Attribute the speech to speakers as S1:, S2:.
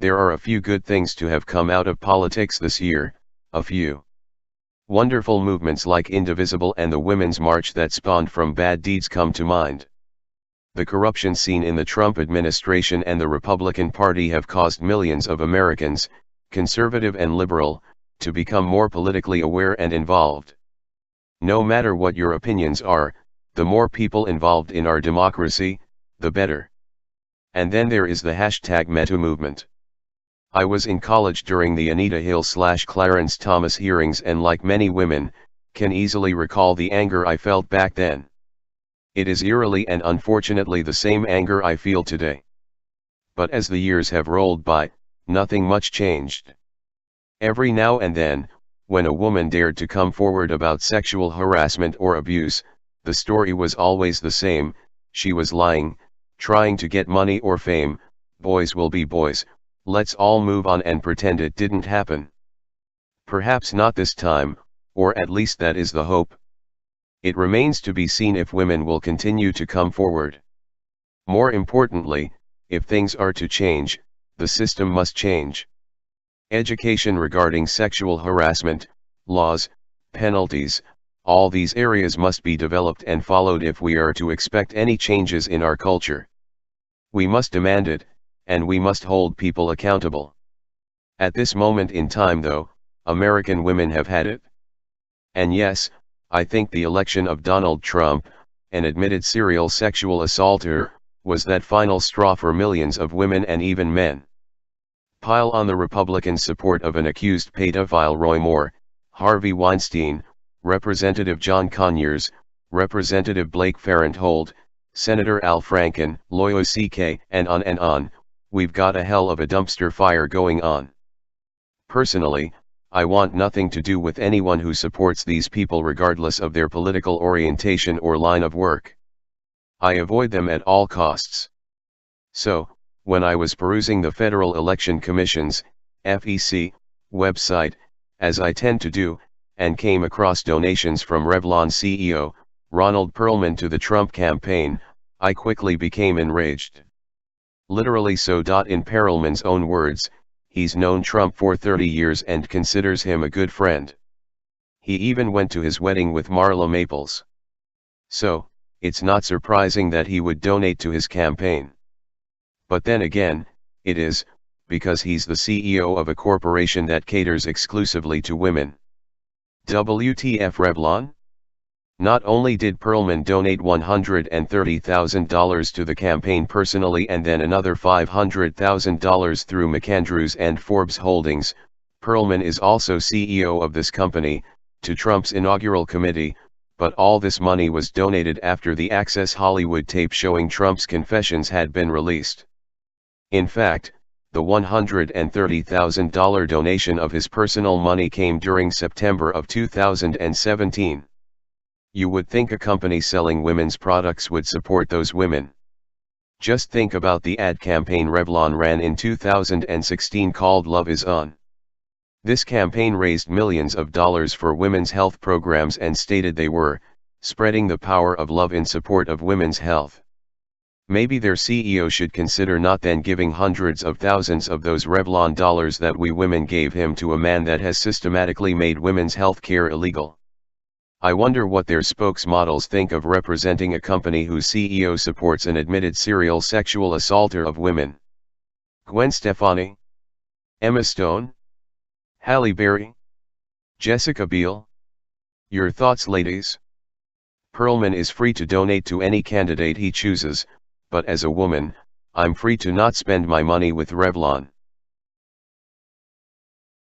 S1: There are a few good things to have come out of politics this year, a few wonderful movements like Indivisible and the Women's March that spawned from bad deeds come to mind. The corruption seen in the Trump administration and the Republican Party have caused millions of Americans, conservative and liberal, to become more politically aware and involved. No matter what your opinions are, the more people involved in our democracy, the better. And then there is the #MeToo movement. I was in college during the Anita Hill/Clarence Thomas hearings and like many women, can easily recall the anger I felt back then. It is eerily and unfortunately the same anger I feel today. But as the years have rolled by, nothing much changed. Every now and then, when a woman dared to come forward about sexual harassment or abuse, the story was always the same: she was lying, trying to get money or fame, boys will be boys, let's all move on and pretend it didn't happen. Perhaps not this time, or at least that is the hope. It remains to be seen if women will continue to come forward. More importantly, if things are to change, the system must change. Education regarding sexual harassment, laws, penalties, all these areas must be developed and followed if we are to expect any changes in our culture. We must demand it, and we must hold people accountable. At this moment in time though, American women have had it. And yes, I think the election of Donald Trump, an admitted serial sexual assaulter, was that final straw for millions of women and even men. Pile on the Republican support of an accused pedophile Roy Moore, Harvey Weinstein, Representative John Conyers, Representative Blake Farenthold, Senator Al Franken, u.s.a, and on, we've got a hell of a dumpster fire going on. Personally, I want nothing to do with anyone who supports these people regardless of their political orientation or line of work. I avoid them at all costs. So, when I was perusing the Federal Election Commission's, FEC, website, as I tend to do, and came across donations from Revlon CEO, Ronald Perlman to the Trump campaign, I quickly became enraged. Literally so. In Perlman's own words, he's known Trump for 30 years and considers him a good friend. He even went to his wedding with Marla Maples. So, it's not surprising that he would donate to his campaign. But then again, it is, because he's the CEO of a corporation that caters exclusively to women. WTF Revlon? Not only did Perlman donate $130,000 to the campaign personally and then another $500,000 through McAndrews and Forbes Holdings, Perlman is also CEO of this company, to Trump's inaugural committee, but all this money was donated after the Access Hollywood tape showing Trump's confessions had been released. In fact, the $130,000 donation of his personal money came during September of 2017. You would think a company selling women's products would support those women. Just think about the ad campaign Revlon ran in 2016 called Love Is On. This campaign raised millions of dollars for women's health programs and stated they were spreading the power of love in support of women's health. Maybe their CEO should consider not then giving hundreds of thousands of those Revlon dollars that we women gave him to a man that has systematically made women's health care illegal. I wonder what their spokesmodels think of representing a company whose CEO supports an admitted serial sexual assaulter of women. Gwen Stefani? Emma Stone? Halle Berry? Jessica Biel? Your thoughts, ladies? Perlman is free to donate to any candidate he chooses, but as a woman, I'm free to not spend my money with Revlon.